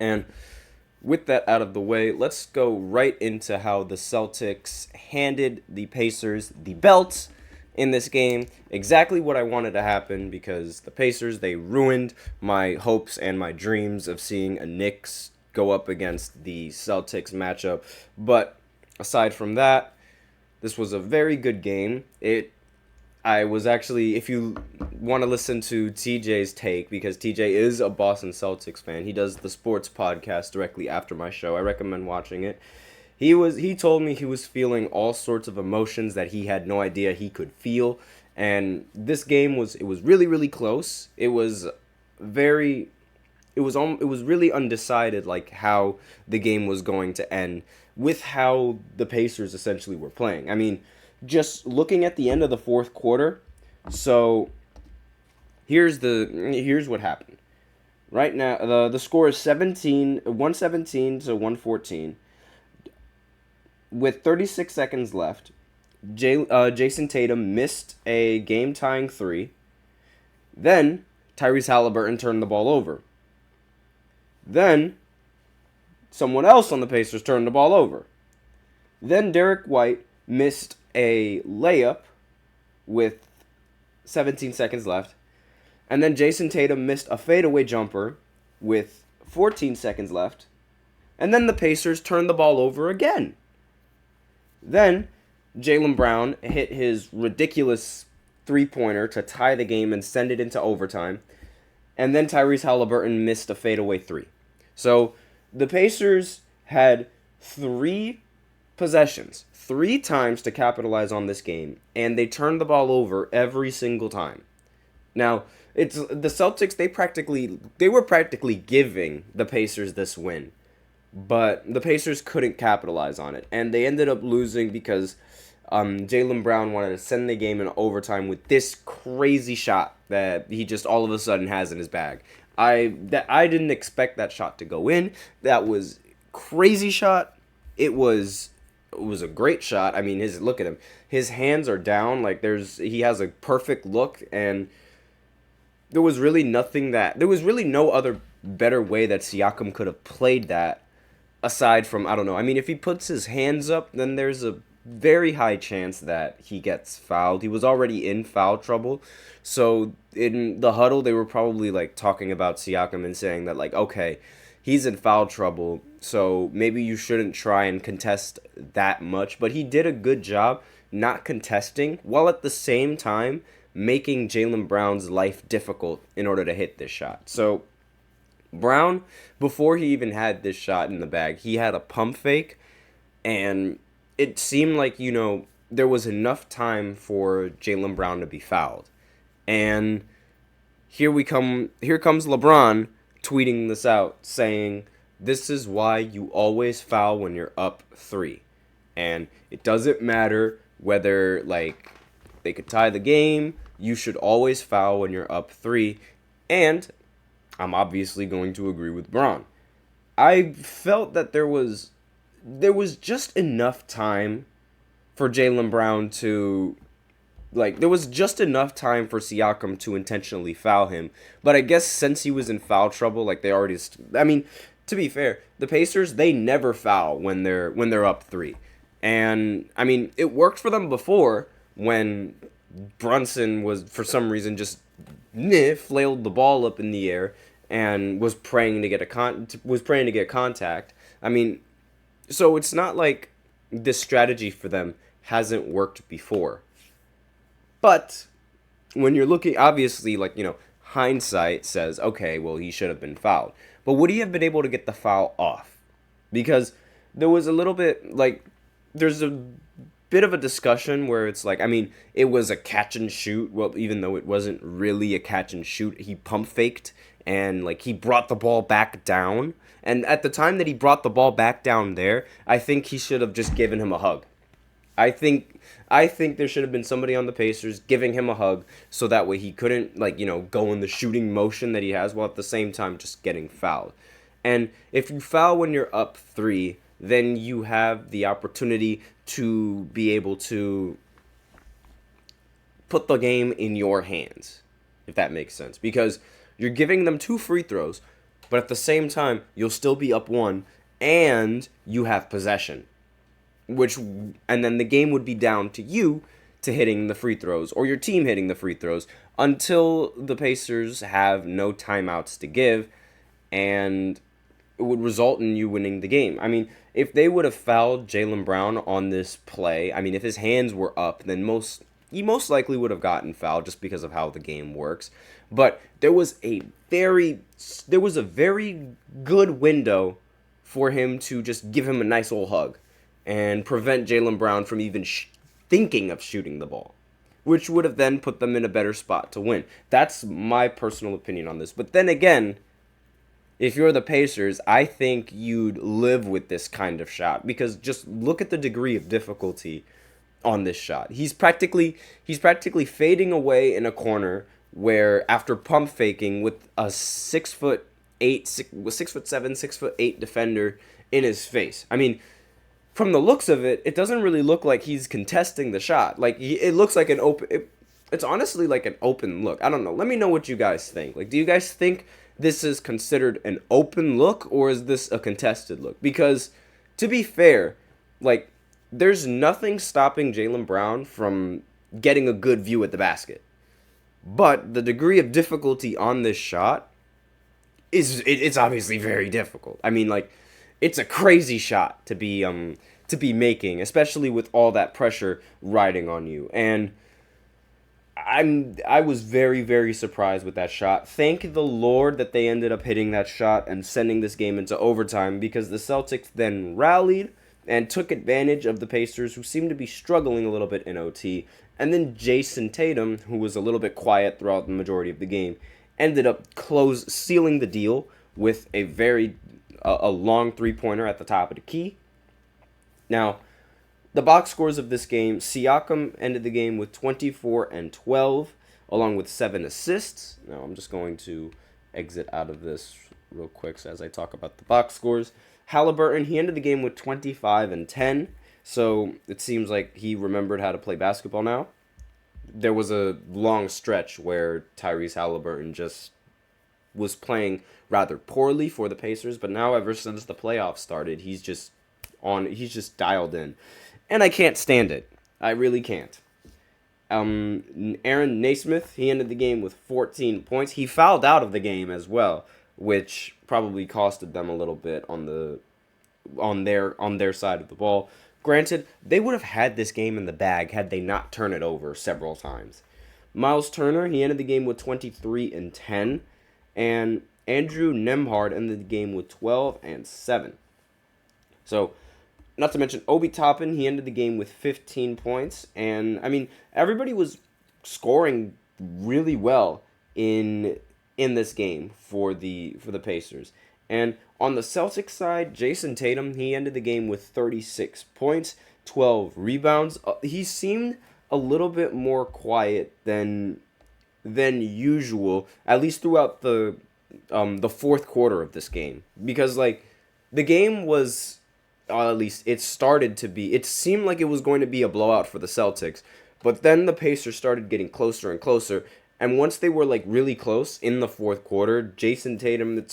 And with that out of the way, let's go right into how the Celtics handed the Pacers the belt in this game. Exactly what I wanted to happen, because the Pacers, they ruined my hopes and my dreams of seeing a Knicks go up against the Celtics matchup. But aside from that, this was a very good game. I was actually, if you want to listen to TJ's take, because TJ is a Boston Celtics fan, he does the sports podcast directly after my show. I recommend watching it. He told me he was feeling all sorts of emotions that he had no idea he could feel, and this game was really really close. It was really undecided, like how the game was going to end with how the Pacers essentially were playing. I mean, just looking at the end of the fourth quarter, so here's what happened. Right now, the score is 117 to 114. With 36 seconds left, Jason Tatum missed a game-tying three. Then Tyrese Halliburton turned the ball over. Then someone else on the Pacers turned the ball over. Then Derek White missed a layup with 17 seconds left. And then Jason Tatum missed a fadeaway jumper with 14 seconds left. And then the Pacers turned the ball over again. Then Jaylen Brown hit his ridiculous three-pointer to tie the game and send it into overtime. And then Tyrese Halliburton missed a fadeaway three. So the Pacers had three possessions, three times to capitalize on this game, and they turned the ball over every single time. Now, it's the Celtics, they were practically giving the Pacers this win, but the Pacers couldn't capitalize on it, and they ended up losing because Jaylen Brown wanted to send the game in overtime with this crazy shot that he just all of a sudden has in his bag. I didn't expect that shot to go in. That was crazy shot. It was a great shot. I mean, look at him. His hands are down. Like he has a perfect look, and there was really no other better way that Siakam could have played that aside from, I don't know. I mean, if he puts his hands up, then there's a very high chance that he gets fouled. He was already in foul trouble. So in the huddle, they were probably like talking about Siakam and saying that, like, okay, he's in foul trouble, so maybe you shouldn't try and contest that much. But he did a good job not contesting, while at the same time making Jaylen Brown's life difficult in order to hit this shot. So Brown, before he even had this shot in the bag, he had a pump fake, and it seemed like, there was enough time for Jaylen Brown to be fouled. And here comes LeBron tweeting this out, saying, "This is why you always foul when you're up 3. And it doesn't matter whether, like, they could tie the game. You should always foul when you're up 3. And I'm obviously going to agree with Bron. I felt that there was just enough time for Jaylen Brown to, there was just enough time for Siakam to intentionally foul him. But I guess since he was in foul trouble, they already, to be fair, the Pacers, they never foul when they're up 3. And, it worked for them before when Brunson was, for some reason, just flailed the ball up in the air and was praying to get contact. So it's not like this strategy for them hasn't worked before. But when you're looking, obviously, hindsight says, okay, well, he should have been fouled. But would he have been able to get the foul off? Because there was a little bit, there's a bit of a discussion where it's it was a catch and shoot. Well, even though it wasn't really a catch and shoot, he pump faked and, he brought the ball back down. And at the time that he brought the ball back down there, I think he should have just given him a hug. I think there should have been somebody on the Pacers giving him a hug so that way he couldn't, go in the shooting motion that he has while at the same time just getting fouled. And if you foul when you're up 3, then you have the opportunity to be able to put the game in your hands, if that makes sense. Because you're giving them 2 free throws. But at the same time, you'll still be up one, and you have possession. And then the game would be down to you to hitting the free throws, or your team hitting the free throws, until the Pacers have no timeouts to give, and it would result in you winning the game. I mean, if they would have fouled Jaylen Brown on this play, I mean, if his hands were up, then he most likely would have gotten fouled just because of how the game works. But there was a very good window for him to just give him a nice old hug and prevent Jaylen Brown from even thinking of shooting the ball, which would have then put them in a better spot to win. That's my personal opinion on this. But then again, if you're the Pacers, I think you'd live with this kind of shot, because just look at the degree of difficulty on this shot. He's practically fading away in a corner where, after pump faking with a 6'7", 6'8" defender in his face. I mean, from the looks of it, it doesn't really look like he's contesting the shot. Like, it looks like an open. It's honestly like an open look. I don't know. Let me know what you guys think. Like, do you guys think this is considered an open look, or is this a contested look? Because, to be fair, like, there's nothing stopping Jaylen Brown from getting a good view at the basket. But the degree of difficulty on this shot it's obviously very difficult. I mean, like, it's a crazy shot to be making, especially with all that pressure riding on you. And I was very, very surprised with that shot. Thank the Lord that they ended up hitting that shot and sending this game into overtime, because the Celtics then rallied and took advantage of the Pacers, who seemed to be struggling a little bit in OT. And then Jayson Tatum, who was a little bit quiet throughout the majority of the game, ended up sealing the deal with a long three-pointer at the top of the key. Now, the box scores of this game: Siakam ended the game with 24 and 12, along with 7 assists. Now, I'm just going to exit out of this real quick as I talk about the box scores. Halliburton, he ended the game with 25 and 10, so it seems like he remembered how to play basketball now. There was a long stretch where Tyrese Halliburton just was playing rather poorly for the Pacers, but now, ever since the playoffs started, he's just dialed in. And I can't stand it. I really can't. Aaron Naismith, he ended the game with 14 points. He fouled out of the game as well, which probably costed them a little bit on their side of the ball. Granted, they would have had this game in the bag had they not turned it over several times. Miles Turner, he ended the game with 23 and 10, and Andrew Nembhard ended the game with 12 and 7. So, not to mention Obi Toppin, he ended the game with 15 points, and I mean, everybody was scoring really well in this game for the Pacers. And on the Celtics side, Jayson Tatum, he ended the game with 36 points, 12 rebounds. He seemed a little bit more quiet than usual, at least throughout the fourth quarter of this game, because like the game was. At least it seemed like it was going to be a blowout for the Celtics, but then the Pacers started getting closer and closer, and once they were like really close in the fourth quarter, Jayson Tatum,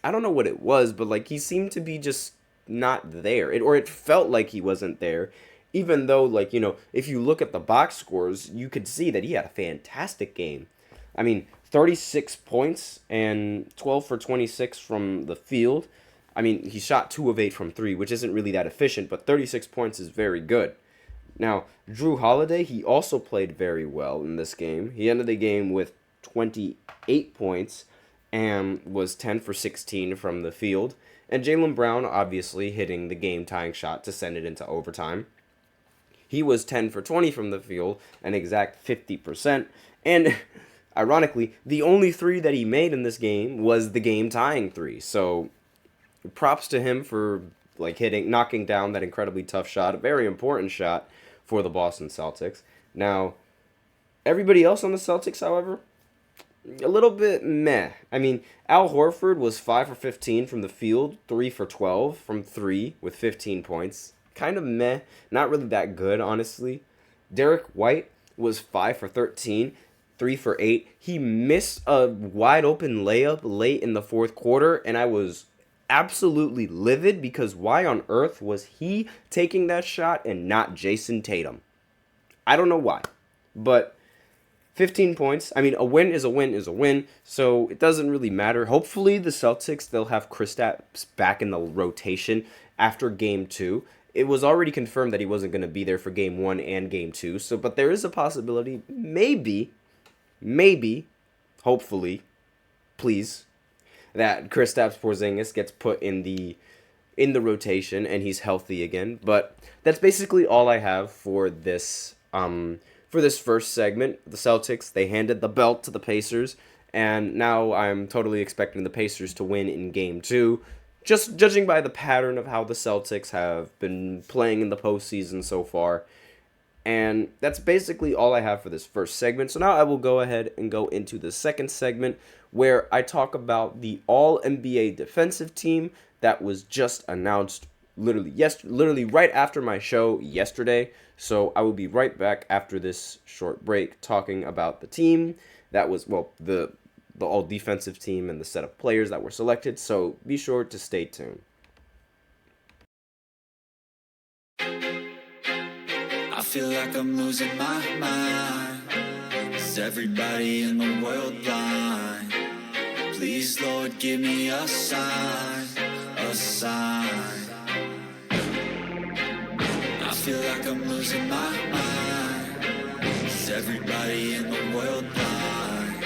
I don't know what it was, but like he seemed to be just not there, it felt like he wasn't there, even though, like, you know, if you look at the box scores, you could see that he had a fantastic game. I mean, 36 points and 12 for 26 from the field. I mean, he shot 2 of 8 from 3, which isn't really that efficient, but 36 points is very good. Now, Drew Holiday, he also played very well in this game. He ended the game with 28 points and was 10 for 16 from the field. And Jaylen Brown, obviously, hitting the game-tying shot to send it into overtime. He was 10 for 20 from the field, an exact 50%. And, ironically, the only 3 that he made in this game was the game-tying 3. So, props to him for like knocking down that incredibly tough shot, a very important shot for the Boston Celtics. Now, everybody else on the Celtics, however, a little bit meh. I mean, Al Horford was 5 for 15 from the field, 3 for 12 from 3 with 15 points. Kind of meh, not really that good, honestly. Derek White was 5 for 13. 3 for 8. He missed a wide open layup late in the fourth quarter, and I was absolutely livid because why on earth was he taking that shot and not Jason Tatum? I don't know why, but 15 points. I mean, a win is a win is a win, so it doesn't really matter. Hopefully the Celtics, they'll have Kristaps back in the rotation after Game 2. It was already confirmed that he wasn't going to be there for Game 1 and Game 2, but there is a possibility, maybe, hopefully, please, that Kristaps Porzingis gets put in the rotation and he's healthy again. But that's basically all I have for this first segment. The Celtics, they handed the belt to the Pacers, and now I'm totally expecting the Pacers to win in Game 2, just judging by the pattern of how the Celtics have been playing in the postseason so far. And that's basically all I have for this first segment. So now I will go ahead and go into the second segment, where I talk about the All-NBA defensive team that was just announced literally right after my show yesterday. So I will be right back after this short break talking about the team that was, the all-defensive team and the set of players that were selected. So be sure to stay tuned. I feel like I'm losing my mind. Is everybody in the world blind? Please, Lord, give me a sign, a sign. I feel like I'm losing my mind. Is everybody in the world blind?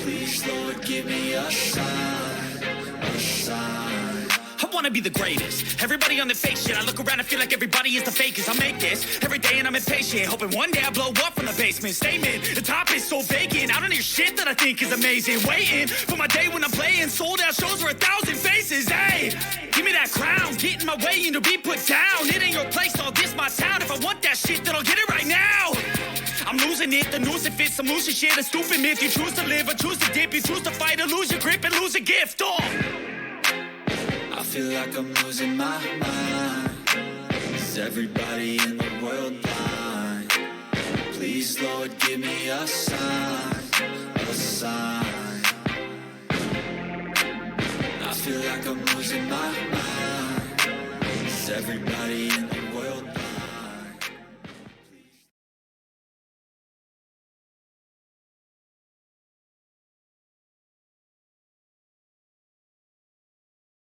Please, Lord, give me a sign, a sign. I wanna be the greatest. Everybody on the fake shit. I look around and feel like everybody is the fakest. I make this every day and I'm impatient, hoping one day I blow up from the basement. Statement, the top is so vacant. I don't hear shit that I think is amazing. Waiting for my day when I'm playing sold out shows for 1,000 faces. Hey, give me that crown, get in my way and to be put down. It ain't your place, all this my town. If I want that shit, then I'll get it right now. I'm losing it, the noose it fits, some losing shit, a stupid myth. You choose to live or choose to dip, you choose to fight or lose your grip and lose a gift. I feel like I'm losing my mind. Is everybody in the world blind? Please, Lord, give me a sign, a sign. I feel like I'm losing my mind. Is everybody in the